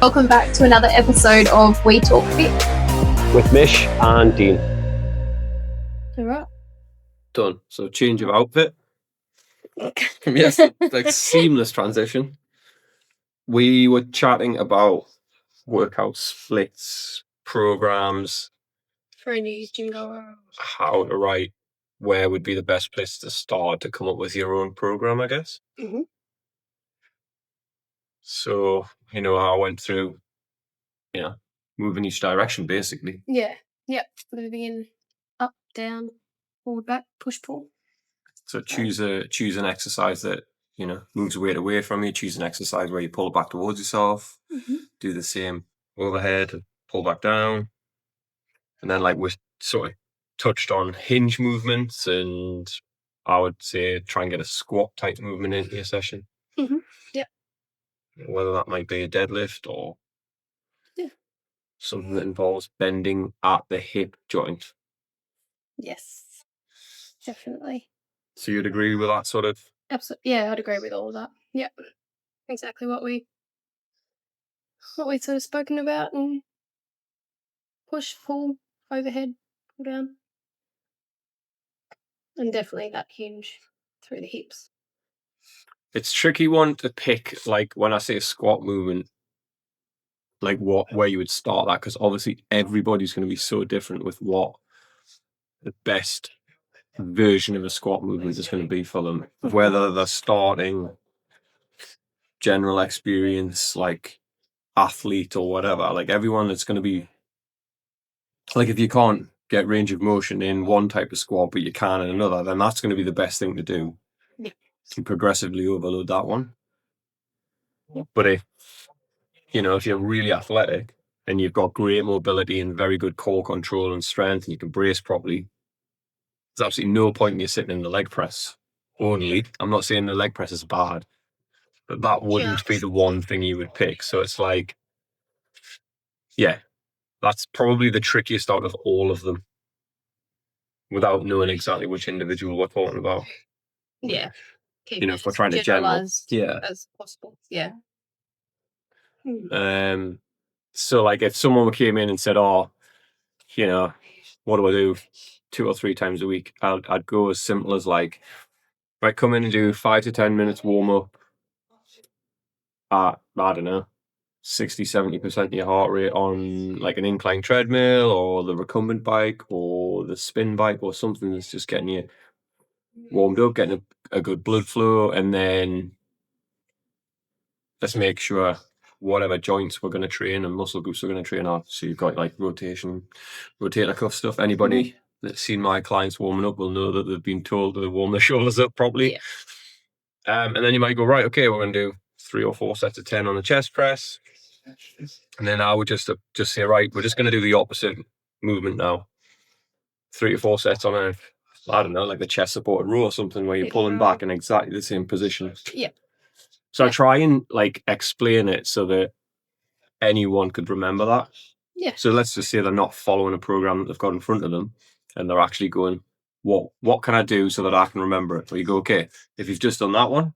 Welcome back to another episode of We Talk Fit. With Mish and Dean. All right. Done. So change of outfit. Yes, like seamless transition. We were chatting about workout splits, programs, For a new gym goer. how to write, where would be the best place to start to come up with your own program, I guess. Mm-hmm. So, I went through, moving each direction basically. Yeah. Yep. Moving in, up, down, forward, back, push, pull. So choose an exercise that, moves weight away from you. Choose an exercise where you pull it back towards yourself. Mm-hmm. Do the same overhead, pull back down. And then we sort of touched on hinge movements, and I would say try and get a squat type movement into your session. Mm-hmm. Yeah. Whether that might be a deadlift or something that Mm-hmm. involves bending at the hip joint. Yes. Definitely. So you'd agree with that sort of? Absolutely. Yeah, I'd agree with all of that. Yep. Exactly what we sort of spoken about, and push, pull, overhead, pull down. And definitely that hinge through the hips. It's a tricky one to pick, when I say a squat movement, where you would start that, because obviously everybody's going to be so different with what the best version of a squat movement is going to be for them. Whether they're starting general experience, athlete or whatever, everyone, it's going to be if you can't get range of motion in one type of squat but you can in another, then that's going to be the best thing to do. To progressively overload that one. But if you're really athletic and you've got great mobility and very good core control and strength and you can brace properly, there's absolutely no point in you sitting in the leg press only. I'm not saying the leg press is bad, but that wouldn't be the one thing you would pick. So it's that's probably the trickiest out of all of them, without knowing exactly which individual we're talking about. Yeah. If we're trying to generalize as possible. Yeah. So if someone came in and said, "Oh, what do I do 2 or 3 times a week?" I'd go as simple as come in and do 5 to 10 minutes warm up at, I don't know, 60-70% of your heart rate on an incline treadmill or the recumbent bike or the spin bike or something that's just getting you warmed up, getting a good blood flow, and then let's make sure whatever joints we're going to train and muscle groups we're going to train are. So you've got rotator cuff stuff. Anybody that's seen my clients warming up will know that they've been told to warm their shoulders up properly. Yeah. And then you might go, right, okay, we're going to do 3 or 4 sets of 10 on the chest press. And then I would just say, right, we're just going to do the opposite movement now. 3 to 4 sets on the chest supported row or something where you're pulling back in exactly the same position. Yeah. So I try and explain it so that anyone could remember that. Yeah. So let's just say they're not following a program that they've got in front of them and they're actually going, what can I do so that I can remember it? Well, you go, okay, if you've just done that one,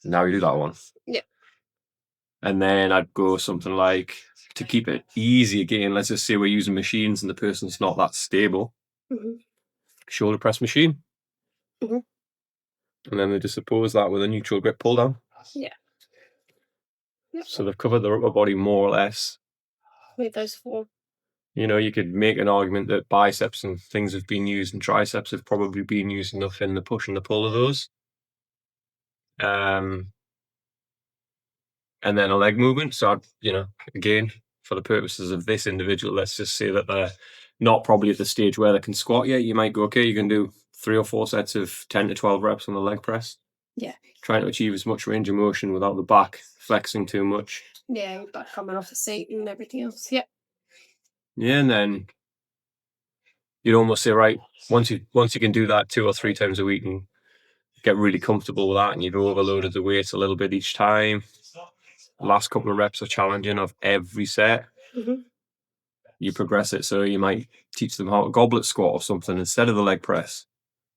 now you do that one. Yeah. And then I'd go something to keep it easy again, let's just say we're using machines and the person's not that stable. Mm-hmm. Shoulder press machine. Mm-hmm. And then they just oppose that with a neutral grip pull down. Yeah. Yep. So they've covered their upper body more or less. With those 4. You could make an argument that biceps and things have been used and triceps have probably been used enough in the push and the pull of those. And then a leg movement. So, again, for the purposes of this individual, let's just say that they're not probably at the stage where they can squat yet. You might go, okay, you can do 3 or 4 sets of 10 to 12 reps on the leg press. Yeah. Trying to achieve as much range of motion without the back flexing too much. Yeah, back coming off the seat and everything else. Yep. Yeah, and then you'd almost say, right, once you can do that 2 or 3 times a week and get really comfortable with that, and you've overloaded the weights a little bit each time, the last couple of reps are challenging of every set. Mm-hmm. You progress it. So you might teach them how to goblet squat or something instead of the leg press.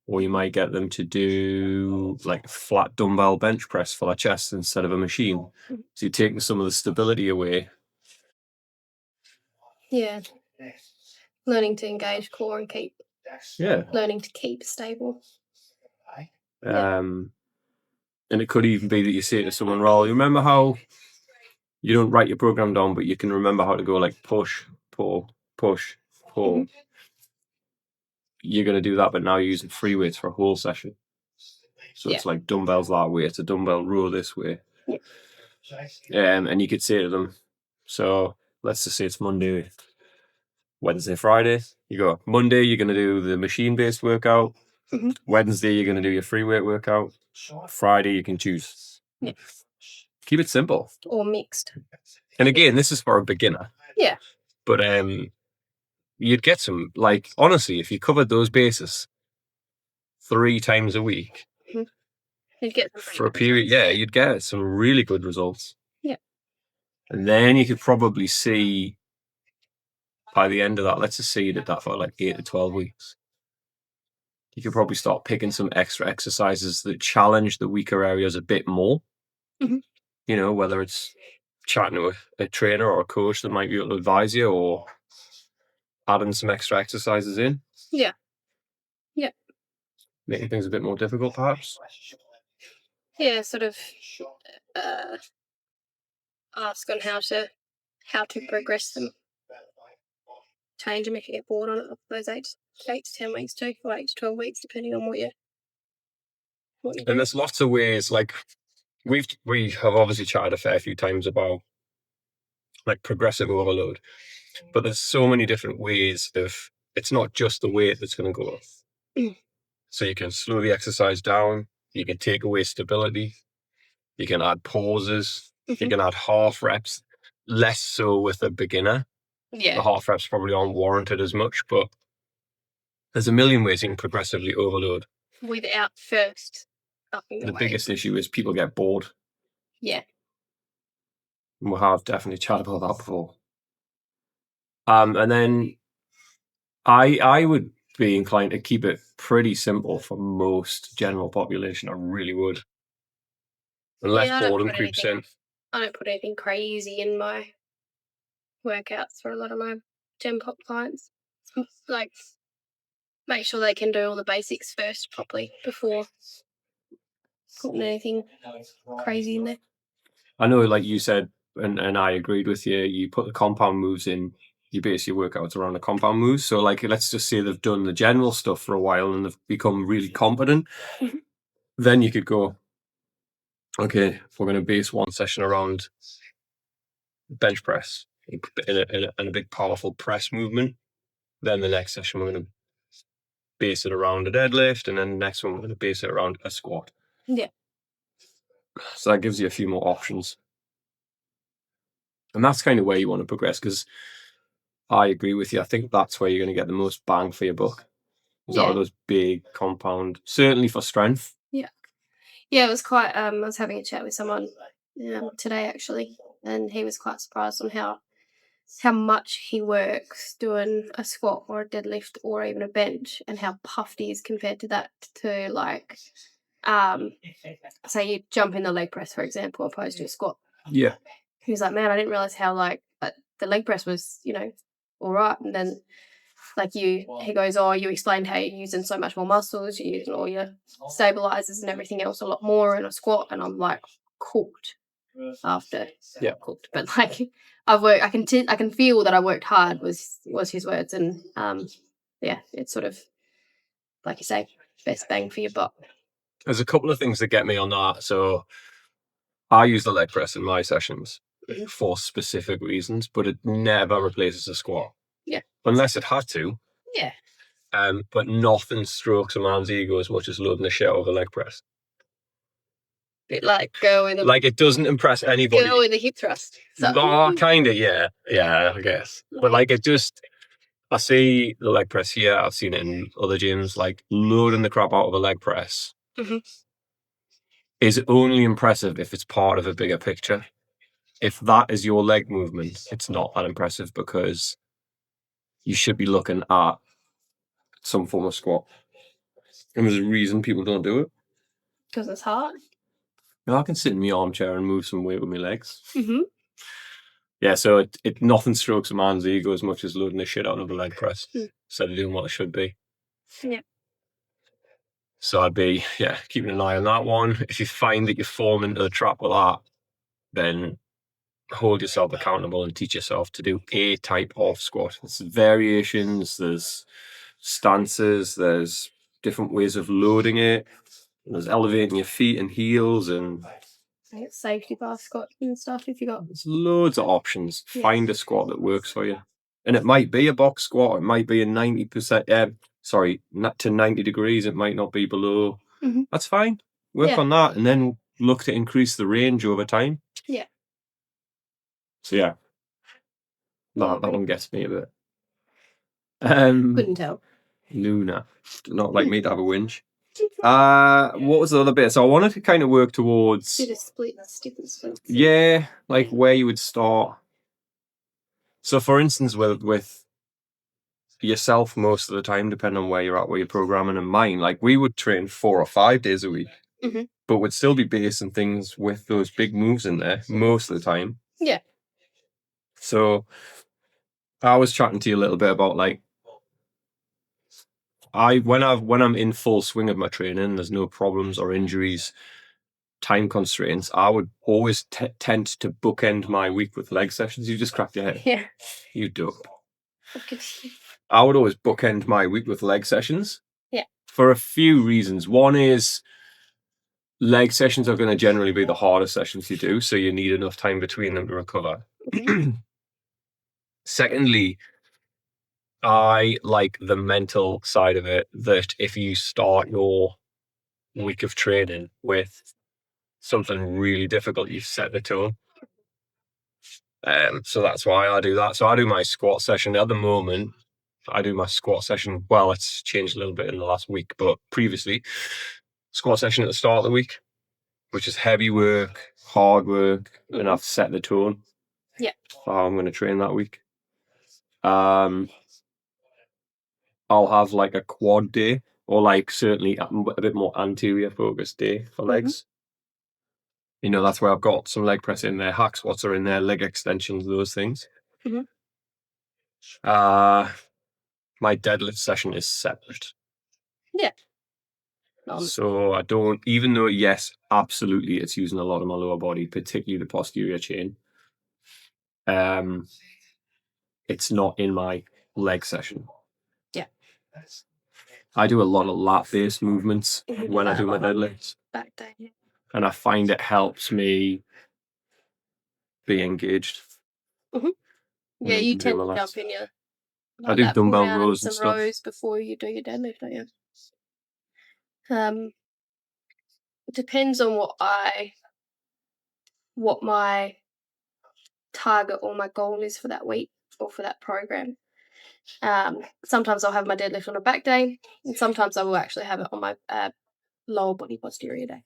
or you might get them to do like flat dumbbell bench press for their chest instead of a machine. So you're taking some of the stability away. Yeah. Learning to engage core and keep. Yeah. Learning to keep stable. And it could even be that you say to someone, "Well, you remember how you don't write your program down, but you can remember how to go like push, pull, push, pull." You're going to do that, but now you're using free weights for a whole session. So it's like dumbbells that way, it's a dumbbell row this way. And you could say to them, so let's just say it's Monday, Wednesday, Friday. You go, Monday, you're going to do the machine-based workout. Wednesday, you're going to do your free weight workout. Friday, you can choose. Keep it simple. Or mixed. And again, this is for a beginner. Yeah. But you'd get some, like, honestly, if you covered those bases 3 times a week, you'd get for a period, you'd get some really good results. Yeah. And then you could probably see by the end of that, let's just say you did that for like 8 to 12 weeks. You could probably start picking some extra exercises that challenge the weaker areas a bit more. You know, whether it's chatting to a trainer or a coach that might be able to advise you, or adding some extra exercises in. Yeah. Yeah. Making things a bit more difficult, perhaps. Yeah, sort of ask on how to progress them. Change them if you get bored on it for those 8 to 10 weeks too, or 8 to 12 weeks, depending on what you do. And there's lots of ways, like we have obviously chatted a fair few times about like progressive overload, but there's so many different ways of, it's not just the weight that's going to go up. So you can slow the exercise down, you can take away stability, you can add pauses, you can add half reps, less so with a beginner. Yeah. The half reps probably aren't warranted as much, but there's a million ways you can progressively overload. Without first upping the weight. Biggest issue is people get bored. Yeah. We have definitely chatted about that before. And then I would be inclined to keep it pretty simple for most general population. I really would. Unless boredom creeps in. I don't put anything crazy in my workouts for a lot of my Gen Pop clients. Like, make sure they can do all the basics first properly before putting anything crazy in there. I know, like you said, and I agreed with you, you put the compound moves in, you base your workouts around the compound moves. So, like, let's just say they've done the general stuff for a while and they've become really competent. Then you could go, okay, we're going to base one session around bench press in a big, powerful press movement. Then the next session, we're going to base it around a deadlift. And then the next one, we're going to base it around a squat. Yeah. So that gives you a few more options. And that's kind of where you want to progress, because I agree with you. I think that's where you're going to get the most bang for your buck. Out of those big compound, certainly for strength. Yeah. Yeah, it was quite, I was having a chat with someone today, actually, and he was quite surprised on how much he works doing a squat or a deadlift or even a bench, and how puffed he is compared to that, to like, say you jump in the leg press, for example, opposed to a squat. Yeah. He was like, man, I didn't realize how like the leg press was, all right. And then he goes, oh, you explained how you're using so much more muscles, you're using all your stabilizers and everything else a lot more in a squat. And I'm like, cooked after. Yeah. Cooked. But like, I can feel that I worked hard was his words. And it's sort of, like you say, best bang for your buck. There's a couple of things that get me on that. So I use the leg press in my sessions for specific reasons, but it never replaces a squat. Yeah. Unless it had to. Yeah. But nothing strokes a man's ego as much as loading a shit over the leg press. Bit like going. Like, it doesn't impress anybody. Go in the hip thrust. So. Oh, kind of, yeah. Yeah, I guess. But like, I see the leg press here. I've seen it in other gyms. Like, loading the crap out of a leg press is only impressive if it's part of a bigger picture. If that is your leg movement, it's not that impressive, because you should be looking at some form of squat. And there's a reason people don't do it. Because it's hard. I can sit in my armchair and move some weight with my legs. Mm-hmm. Yeah, so it nothing strokes a man's ego as much as loading the shit out of a leg press instead of doing what it should be. Yeah. So I'd be, keeping an eye on that one. If you find that you fall into the trap with that, then hold yourself accountable and teach yourself to do a type of squat. There's variations, there's stances, there's different ways of loading it, there's elevating your feet and heels, and safety bar squat and stuff if you got. There's loads of options. Find a squat that works for you. And it might be a box squat, it might be a 90%, not to 90 degrees, it might not be below. Mm-hmm. That's fine. Work on that and then look to increase the range over time. Yeah. So that one gets me a bit. Couldn't tell. Luna. Not like me to have a whinge. What was the other bit? So I wanted to kind of work towards... Bit of split, stiff and split. Yeah, like where you would start. So for instance, with yourself most of the time, depending on where you're at, where you're programming, and mine, like we would train 4 or 5 days a week, but would still be basing things with those big moves in there most of the time. Yeah. So I was chatting to you a little bit about like when I'm in full swing of my training, there's no problems or injuries, time constraints, I would always tend to bookend my week with leg sessions. You just cracked your head. Yeah. You dope. Okay. I would always bookend my week with leg sessions. Yeah. For a few reasons. One is leg sessions are going to generally be the hardest sessions you do, so you need enough time between them to recover. Secondly, I like the mental side of it, that if you start your week of training with something really difficult, you set the tone. So that's why I do that. So I do my squat session. At the moment, I do my squat session. Well, it's changed a little bit in the last week, but previously, squat session at the start of the week, which is heavy work, hard work, and I've set the tone. Yeah. For how I'm going to train that week. I'll have like a quad day, or like certainly a bit more anterior focused day for legs. You know, that's where I've got some leg press in there, hack squats are in there, leg extensions, those things. My deadlift session is separate. Yeah. So I don't, even though, yes, absolutely, it's using a lot of my lower body, particularly the posterior chain. It's not in my leg session. Yeah. I do a lot of lat-based movements when I do my deadlifts. Back down, yeah. And I find it helps me be engaged. Yeah, you tend to jump in your... I do dumbbell rows and stuff. Rows before you do your deadlift, don't you? It depends on what my target or my goal is for that week or for that program. Sometimes I'll have my deadlift on a back day, and sometimes I will actually have it on my lower body posterior day.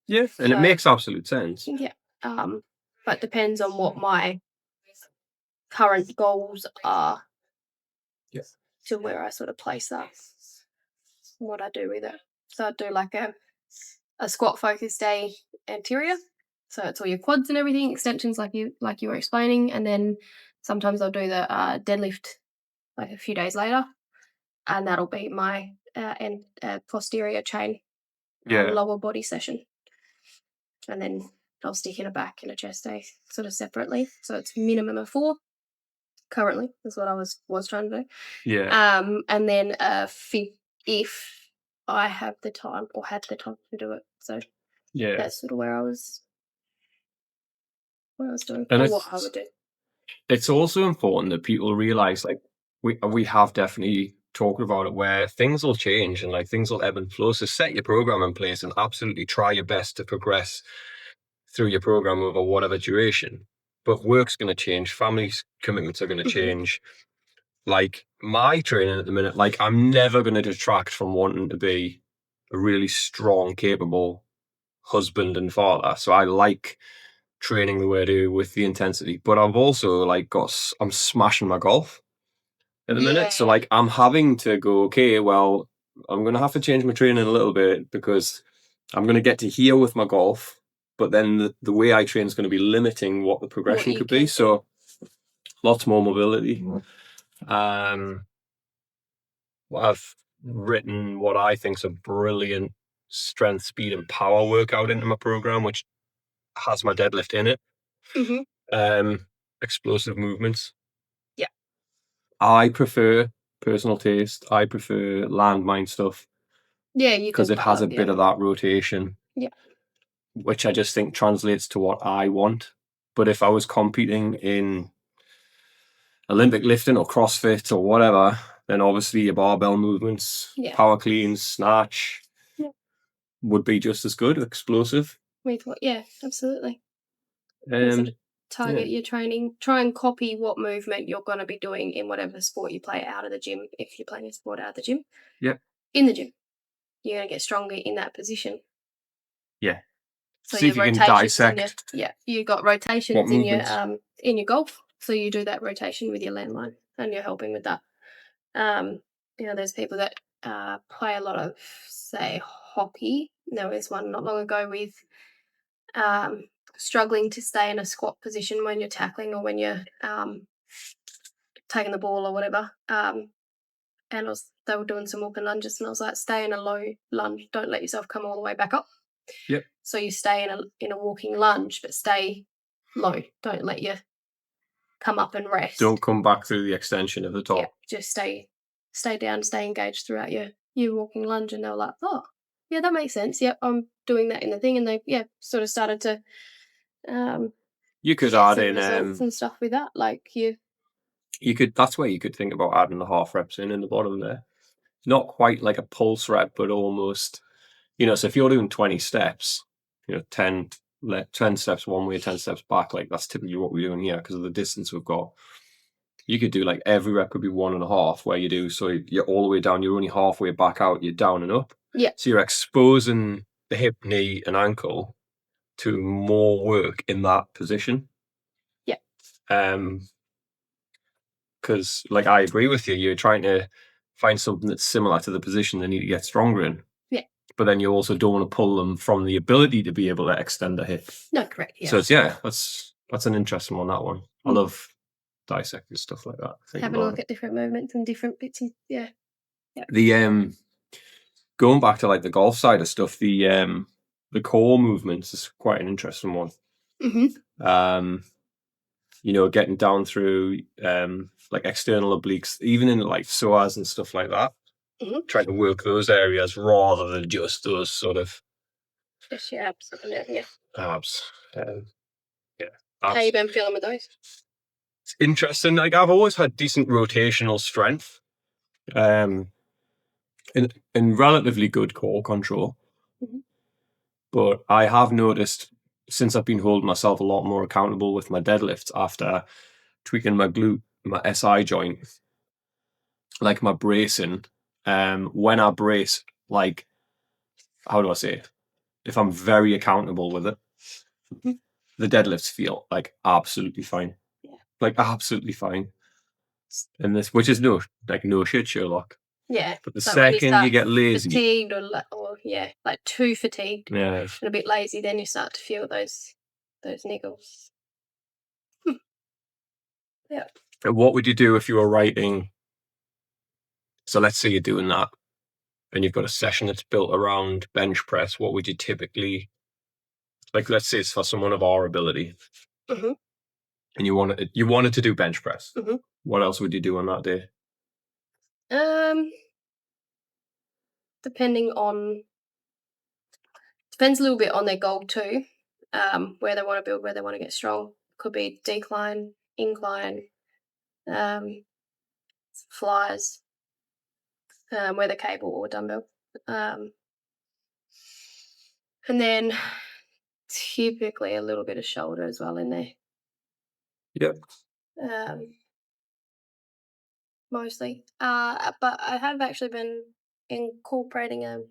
Yeah, and it makes absolute sense. Yeah. But depends on what my current goals are. Yes. To where I sort of place that. What I do with it. So I do like a squat focus day anterior. So it's all your quads and everything, extensions like you were explaining, and then sometimes I'll do the deadlift like a few days later, and that'll be my posterior chain lower body session, and then I'll stick in a back and a chest day sort of separately. So it's minimum of 4. Currently, is what I was trying to do. Yeah. And then if I have the time or had the time to do it. So yeah, that's sort of where I was doing, and what I would do. It's also important that people realize, like we have definitely talked about it, where things will change and like things will ebb and flow. So set your program in place and absolutely try your best to progress through your program over whatever duration. But work's going to change, family's commitments are going to change. Like my training at the minute, like I'm never going to detract from wanting to be a really strong, capable husband and father. So I like training the way I do with the intensity, but I've also like I'm smashing my golf at the minute. So like I'm having to go, okay, well, I'm going to have to change my training a little bit because I'm going to get to here with my golf, but then the way I train is going to be limiting what the progression you could can be. do. So lots more mobility. I've written what I think is a brilliant strength, speed, and power workout into my program, which has my deadlift in it. Explosive movements. Yeah. I prefer personal taste. I prefer landmine stuff. Yeah, you because can it has a yeah. bit of that rotation. Yeah. Which I just think translates to what I want. But if I was competing in Olympic lifting or CrossFit or whatever, then obviously your barbell movements, power cleans, snatch would be just as good, explosive. Yeah, absolutely. Um, target your training. Try and copy what movement you're going to be doing in whatever sport you play out of the gym. If you're playing a sport out of the gym, in the gym, you're going to get stronger in that position. Yeah. So see if you can dissect. You got rotations in your golf. So you do that rotation with your landline, and you're helping with that. There's people that play a lot of, say, hockey. There was one not long ago with struggling to stay in a squat position when you're tackling or when you're taking the ball or whatever. And they were doing some walking lunges, and I was like, stay in a low lunge. Don't let yourself come all the way back up. Yep. So you stay in a walking lunge, but stay low. Don't let you come up and rest. Don't come back through the extension of the top. Yeah, just stay down, stay engaged throughout your walking lunge. And they were like, oh, yeah, that makes sense. Yep, I'm doing that in the thing. And they, sort of started to you could add in results and stuff with that. Like you could, that's where you could think about adding the half reps in the bottom there. Not quite like a pulse rep, but almost, so if you're doing 20 steps, 10 steps one way, 10 steps back, like that's typically what we're doing here because of the distance we've got. You could do like every rep could be 1.5 where you do, so you're all the way down, you're only halfway back out, you're down and up. Yeah. So you're exposing the hip, knee, and ankle to more work in that position. Yeah. Because like I agree with you, you're trying to find something that's similar to the position they need to get stronger in. Yeah. But then you also don't want to pull them from the ability to be able to extend the hip. No, correct. Yeah. So that's an interesting one, that one. I love dissecting stuff like that. Having a look at different movements and different bits. Yeah. The going back to like the golf side of stuff, the core movements is quite an interesting one. Getting down through like external obliques, even in like psoas and stuff like that. Trying to work those areas rather than just those sort of just your abs. Yeah. Abs. How you been feeling with those? It's interesting. Like I've always had decent rotational strength, in relatively good core control. But I have noticed since I've been holding myself a lot more accountable with my deadlifts after tweaking my glute, my SI joint, like my bracing. When I brace, like, how do I say it? If I'm very accountable with it, the deadlifts feel like absolutely fine. Yeah. Like absolutely fine. And this, which is no shit, Sherlock. Yeah. But the second you get lazy, fatigued or like too fatigued, and a bit lazy, then you start to feel those niggles. Yeah. And what would you do if you were writing? So let's say you're doing that, and you've got a session that's built around bench press. What would you typically, like? Let's say it's for someone of our ability, and you wanted to do bench press. What else would you do on that day? Depends a little bit on their goal too. Where they want to build, where they want to get strong. Could be decline, incline, flies, whether cable or dumbbell. And then typically a little bit of shoulder as well in there. Yep. Mostly. But I have actually been incorporating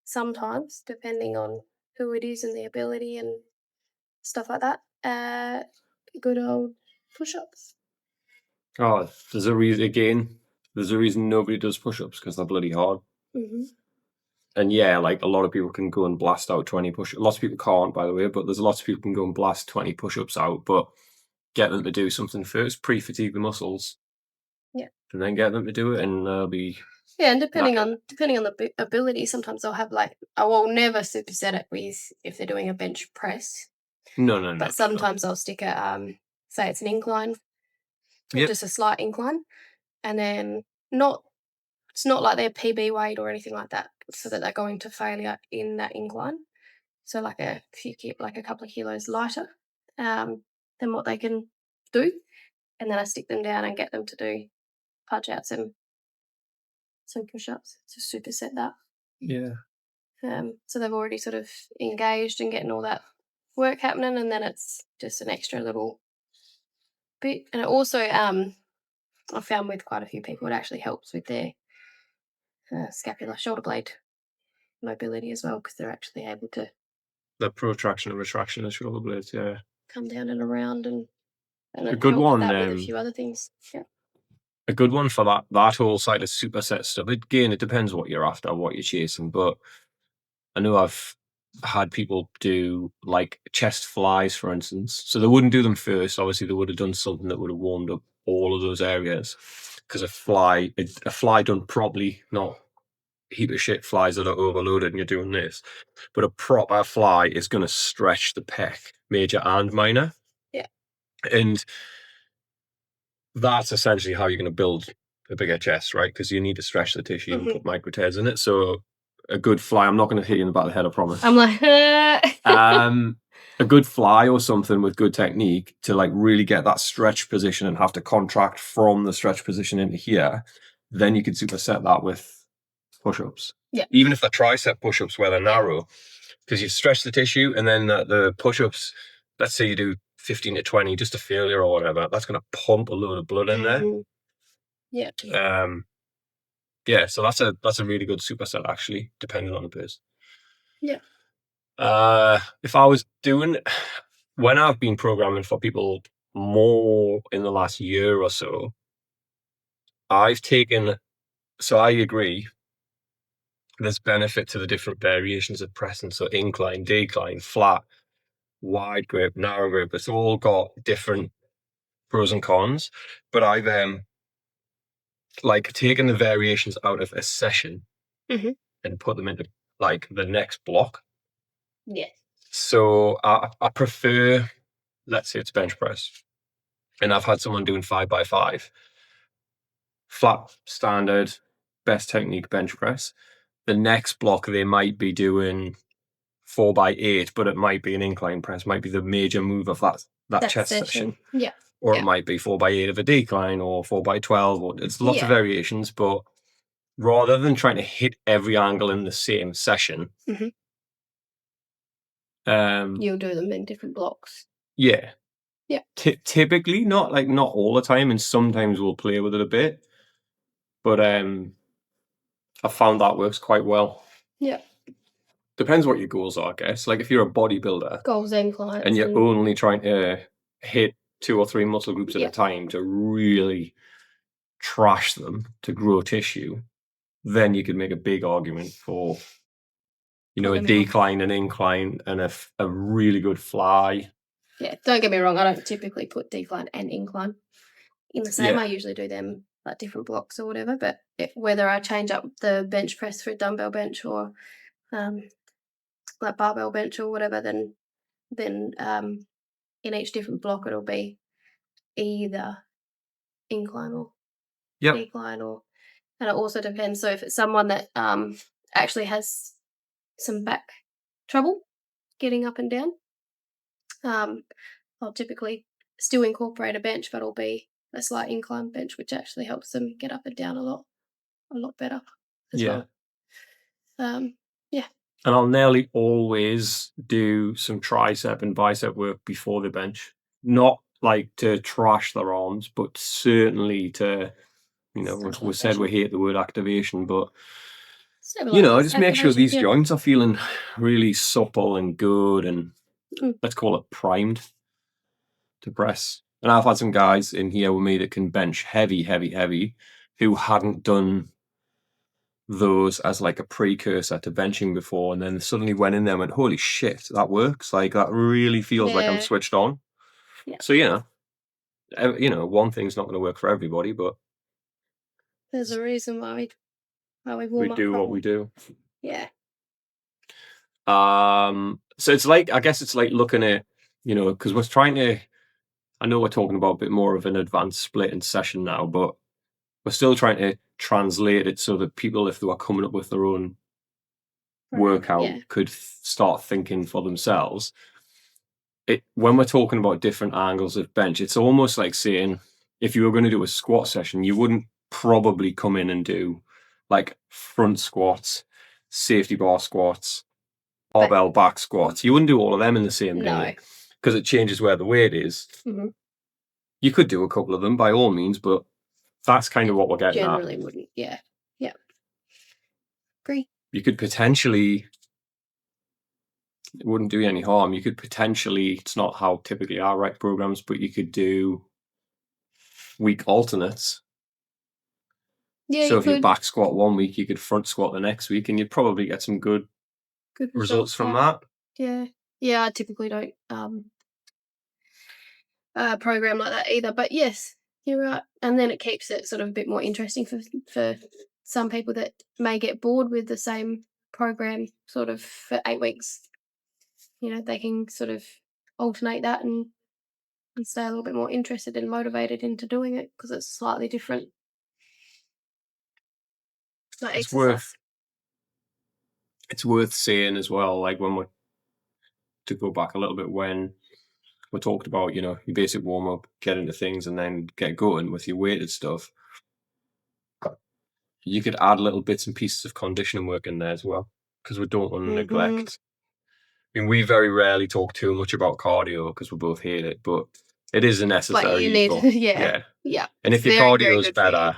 sometimes, depending on who it is and the ability and stuff like that. Good old push-ups. Oh, there's a reason. Again, there's a reason nobody does push-ups because they're bloody hard. Mhm. And yeah, like a lot of people can go and blast out 20 push-ups. Lots of people can't, by the way, but there's lots of people can go and blast 20 push-ups out, but get them to do something first, pre-fatigue the muscles. Yeah. And then get them to do it, and they'll be... Yeah, and depending on the ability, sometimes I'll have like I will never superset it with if they're doing a bench press, No. but sometimes I'll stick a say it's an incline or Yep. just a slight incline, and then not it's not like their PB weight or anything like that, so that they're going to failure in that incline. So like like a couple of kilos lighter than what they can do, and then I stick them down and get them to do punch outs and some push ups to superset that. Yeah. So they've already sort of engaged and getting all that work happening, and then it's just an extra little bit. And it also, I found with quite a few people, it actually helps with their scapular shoulder blade mobility as well, because they're actually able to The protraction and retraction of shoulder blades, yeah. come down and around, and A it good helps one, that with a few other things. Yeah. a good one for that whole side of superset stuff. Again, it depends what you're after, what you're chasing, but I know I've had people do like chest flies, for instance. So they wouldn't do them first. Obviously, they would have done something that would have warmed up all of those areas. Because a fly done properly, not a heap of shit flies that are overloaded and you're doing this. But a proper fly is going to stretch the pec, major and minor. Yeah. And that's essentially how you're going to build a bigger chest, right? Because you need to stretch the tissue and put micro tears in it. So a good fly, I'm not going to hit you in the back of the head, I promise. I'm like, a good fly or something with good technique to like really get that stretch position and have to contract from the stretch position into here, then you could superset that with push-ups. Yeah. Even if the tricep push-ups where they're narrow, because you stretch the tissue, and then the push-ups, let's say you do 15 to 20, just a failure or whatever, that's going to pump a load of blood in there. Yeah. Yeah, so that's a really good superset, actually, depending on the person. Yeah. If I was doing, when I've been programming for people more in the last year or so, I've taken, so I agree, there's benefit to the different variations of pressing. So incline, decline, flat, wide grip, narrow grip. It's all got different pros and cons. But I've like taken the variations out of a session and put them into like the next block. Yeah. So I prefer, let's say it's bench press, and I've had someone doing 5x5, flat, standard, best technique bench press. The next block they might be doing 4x8, but it might be an incline press, might be the major move of that chest session. Yeah. Or it might be 4x8 of a decline, or 4x12, or it's lots of variations. But rather than trying to hit every angle in the same session, you'll do them in different blocks. Yeah. Yeah. Typically, not all the time, and sometimes we'll play with it a bit. But I found that works quite well. Yeah. Depends what your goals are, I guess. Like if you're a bodybuilder Goals and clients, and you're only trying to hit 2 or 3 muscle groups at a time to really trash them to grow tissue, then you could make a big argument for, a decline, an incline, and a really good fly. Yeah, don't get me wrong, I don't typically put decline and incline in the same. I usually do them like different blocks or whatever, but whether I change up the bench press for a dumbbell bench or like barbell bench or whatever, then in each different block it'll be either incline or decline, and it also depends. So if it's someone that actually has some back trouble getting up and down, I'll typically still incorporate a bench, but it'll be a slight incline bench, which actually helps them get up and down a lot better as well. Yeah. And I'll nearly always do some tricep and bicep work before the bench. Not like to trash their arms, but certainly to, we said we hate the word activation, but just make sure these joints are feeling really supple and good, and let's call it primed to press. And I've had some guys in here with me that can bench heavy, who hadn't done those as like a precursor to benching before, and then suddenly went in there and went, holy shit, that works. Like that really feels like I'm Yeah. switched on. Yeah. So one thing's not going to work for everybody, but There's a reason why we we warm up do what properly. we do. Yeah. So it's like, I guess it's like looking at, because we're trying to, I know we're talking about a bit more of an advanced split in session now, but we're still trying to translate it so that people, if they were coming up with their own workout, Yeah. could start thinking for themselves. When we're talking about different angles of bench, it's almost like saying, if you were going to do a squat session, you wouldn't probably come in and do like front squats, safety bar squats, barbell back squats. You wouldn't do all of them in the same day because it changes where the weight is. Mm-hmm. You could do a couple of them by all means, but that's kind of what we're getting Generally at. wouldn't. Yeah. Yeah. Agree. You could potentially, it wouldn't do you any harm. You could potentially, it's not how typically I write programs, but you could do week alternates. Yeah. So if you back squat one week, you could front squat the next week, and you'd probably get some good results from that. Yeah. Yeah. I typically don't program like that either. But yes, you're right. And then it keeps it sort of a bit more interesting for some people that may get bored with the same program sort of for 8 weeks. They can sort of alternate that and stay a little bit more interested and motivated into doing it because it's slightly different. Like it's worth saying as well, like when we're to go back a little bit, when we talked about, your basic warm up, get into things and then get going with your weighted stuff. You could add little bits and pieces of conditioning work in there as well, because we don't want to neglect. I mean, we very rarely talk too much about cardio because we both hate it, but it is a necessary evil. Yeah. And if your cardio is better,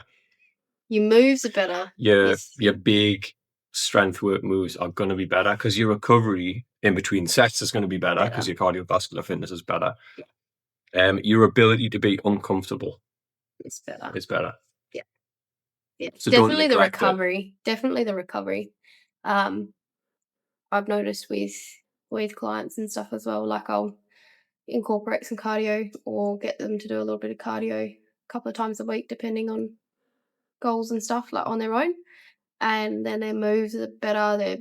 your moves are better. Your big strength work moves are going to be better because your recovery in between sets is going to be better because your cardiovascular fitness is better. Your ability to be uncomfortable is better. Yeah. So definitely the recovery. Definitely the recovery. I've noticed with clients and stuff as well. Like I'll incorporate some cardio or get them to do a little bit of cardio a couple of times a week, depending on goals and stuff, like on their own. And then their moves are better. They're,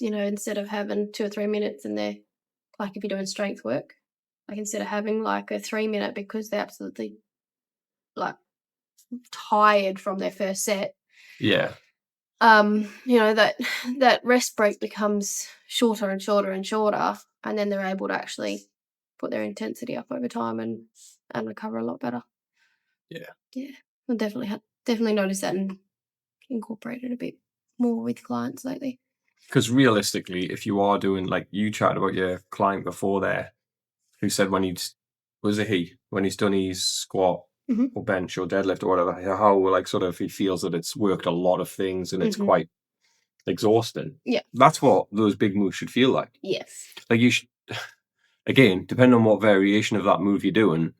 instead of having 2 or 3 minutes and they're like if you're doing strength work, like instead of having like a 3-minute because they're absolutely like tired from their first set. Yeah. That rest break becomes shorter and shorter and shorter, and then they're able to actually put their intensity up over time and recover a lot better. Yeah. I definitely noticed that and incorporated a bit more with clients lately. Because realistically, if you are doing, like you chatted about your client before there, who said when he's done his squat or bench or deadlift or whatever, how like sort of he feels that it's worked a lot of things and it's quite exhausting. Yeah. That's what those big moves should feel like. Yes. Like you should, again, depending on what variation of that move you're doing,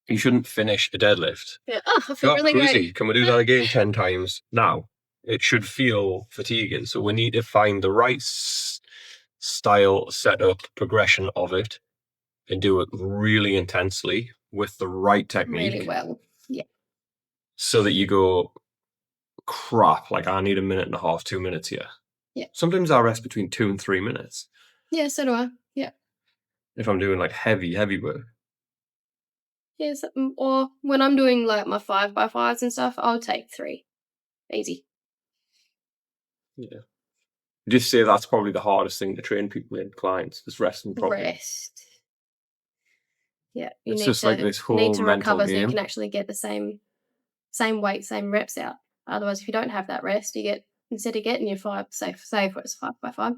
you shouldn't finish a deadlift. Yeah. Oh, I feel really great. Can we do that again 10 times? Now, it should feel fatiguing. So we need to find the right style, setup, progression of it and do it really intensely with the right technique. Really well. Yeah. So that you go, crap, like I need a minute and a half, 2 minutes here. Yeah. Sometimes I rest between 2 and 3 minutes. Yeah, so do I. Yeah. If I'm doing like heavy work. Yes, or when I'm doing like my 5x5s and stuff, I'll take 3. Easy. Yeah. Just say that's probably the hardest thing to train people in, clients, is resting properly. Rest. Yeah, it's just like this whole need to mental recover game. so you can actually get the same weight, same reps out. Otherwise, if you don't have that rest, you get, instead of getting your 5, say if it's 5x5,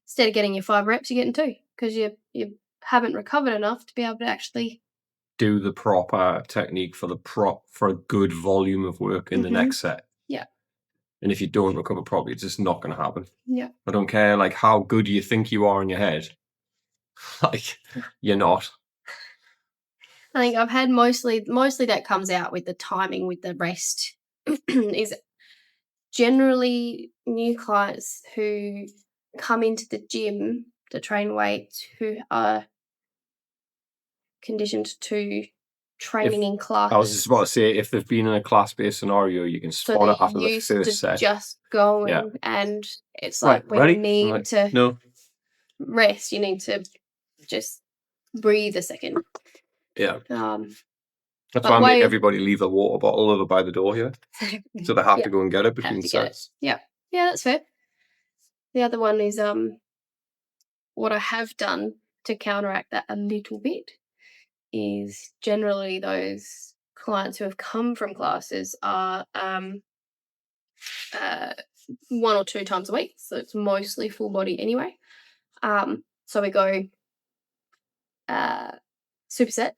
instead of getting your 5 reps, you're getting 2 because you haven't recovered enough to be able to actually do the proper technique for a good volume of work in the next set. Yeah. And if you don't recover properly, it's just not going to happen. Yeah. I don't care like how good you think you are in your head. Like you're not. I think I've had mostly that comes out with the timing with the rest is generally new clients who come into the gym to train weights who are conditioned to training in classes. I was just about to say, if they've been in a class-based scenario, you can So spot it they're after the used to first set. just going, Yeah. and it's Right, like when ready? you need Like, to no. rest, you need to just breathe a second. Yeah. That's But why I make way- everybody leave a water bottle over by the door here. So they have Yeah, to go and get it have between to get it. sets. Yeah, that's fair. The other one is what I have done to counteract that a little bit is generally those clients who have come from classes are 1 or 2 times a week, so it's mostly full body anyway. So we go superset,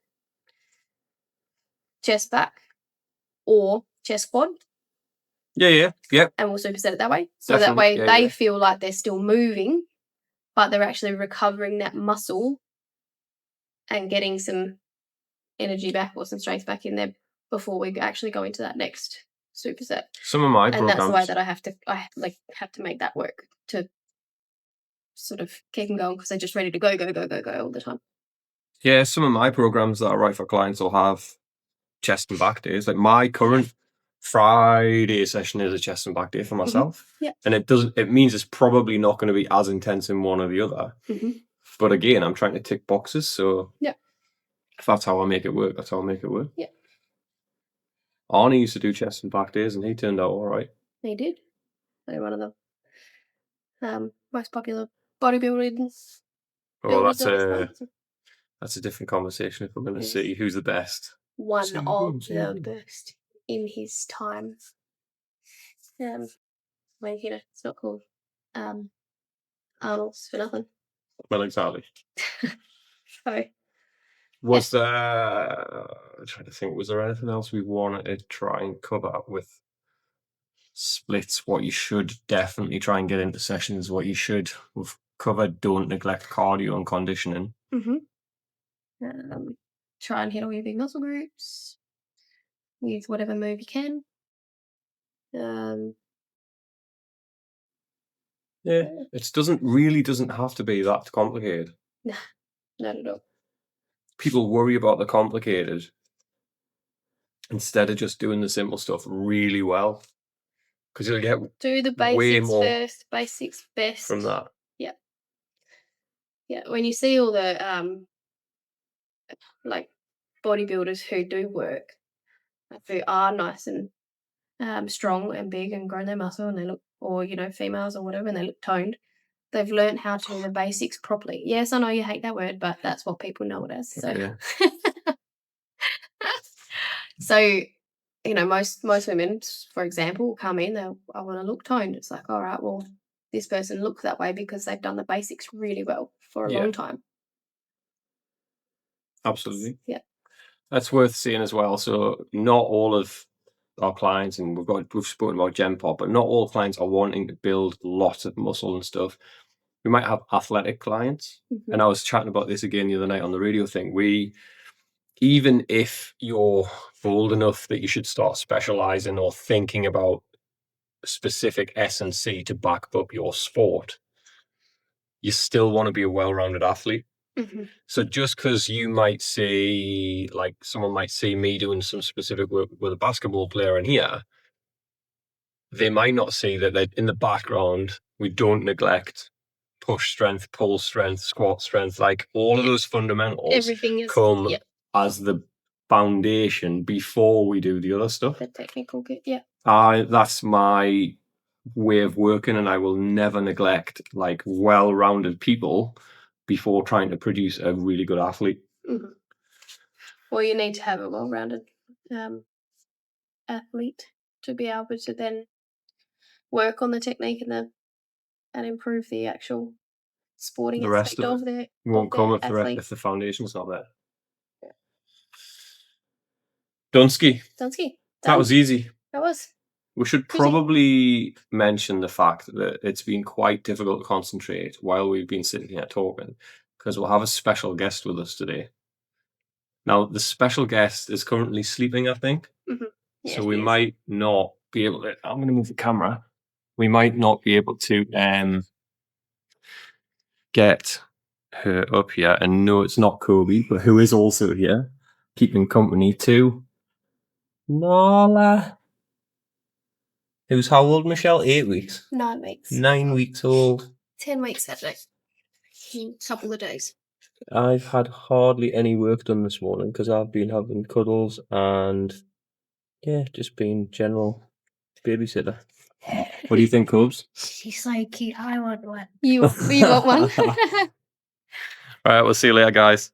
chest back, or chest quad, Yeah. and we'll superset it that way. So that Definitely. way Yeah, they yeah. feel like they're still moving, but they're actually recovering that muscle and getting some energy back or some strength back in there before we actually go into that next superset. Some of my And programs, that's the way that I have to make that work to sort of keep them going, because they're just ready to go all the time. Yeah, some of my programs that are right for clients will have chest and back days. Like my current Friday session is a chest and back day for myself. Yeah. And it means it's probably not going to be as intense in one or the other. But again, I'm trying to tick boxes. So yeah, if that's how I make it work, that's how I make it work. Yeah. Arnie used to do chest and back days and he turned out all right. He did. They're one of the most popular bodybuilders. Oh, that's a different conversation if we're going to see who's the best. One of the best in his time. Well, it's not called Arnold's for nothing. Well, exactly. So was there, I'm trying to think, was there anything else we wanted to try and cover with splits? What you should definitely try and get into sessions, what you should, we've covered don't neglect cardio and conditioning. Try and hit all your big muscle groups. Use whatever move you can. It doesn't have to be that complicated. Nah, not at all. People worry about the complicated instead of just doing the simple stuff really well, because you'll get do the way basics more first. Basics best from that. Yeah. When you see all the like bodybuilders who do work, who are nice and strong and big and grown their muscle, and they look, or females or whatever, and they look toned. They've learned how to do the basics properly. Yes, I know you hate that word, but that's what people know it as. So, Yeah. so most women, for example, will come in. I want to look toned. It's like, all right, well, this person looks that way because they've done the basics really well for a long time. Absolutely. Yeah. That's worth seeing as well. So not all of our clients, and we've spoken about Gen Pop, but not all clients are wanting to build lots of muscle and stuff. We might have athletic clients. And I was chatting about this again the other night on the radio thing. Even if you're bold enough that you should start specializing or thinking about specific S&C to back up your sport, you still want to be a well-rounded athlete. So just because you might see, like someone might see me doing some specific work with a basketball player in here, they might not see that in the background, we don't neglect push strength, pull strength, squat strength, like all of those fundamentals Everything is come as the foundation before we do the other stuff. The technical good, yeah. That's my way of working, and I will never neglect like well-rounded people before trying to produce a really good athlete. Well, you need to have a well-rounded athlete to be able to then work on the technique and improve the actual sporting aspect of the won't come if the foundation's not there. Dunsky. That was easy. That was. We should probably mention the fact that it's been quite difficult to concentrate while we've been sitting here talking, because we'll have a special guest with us today. Now, the special guest is currently sleeping, I think. So we might not be able to. I'm going to move the camera. We might not be able to get her up here. And no, it's not Kobe, but who is also here, keeping company to Nala. Who's how old, Michelle? 8 weeks. 9 weeks. 9 weeks old. 10 weeks actually. In a couple of days. I've had hardly any work done this morning because I've been having cuddles and yeah, just being general babysitter. What do you think, Cubs? She's so cute. I want one. You want one? All right, we'll see you later, guys.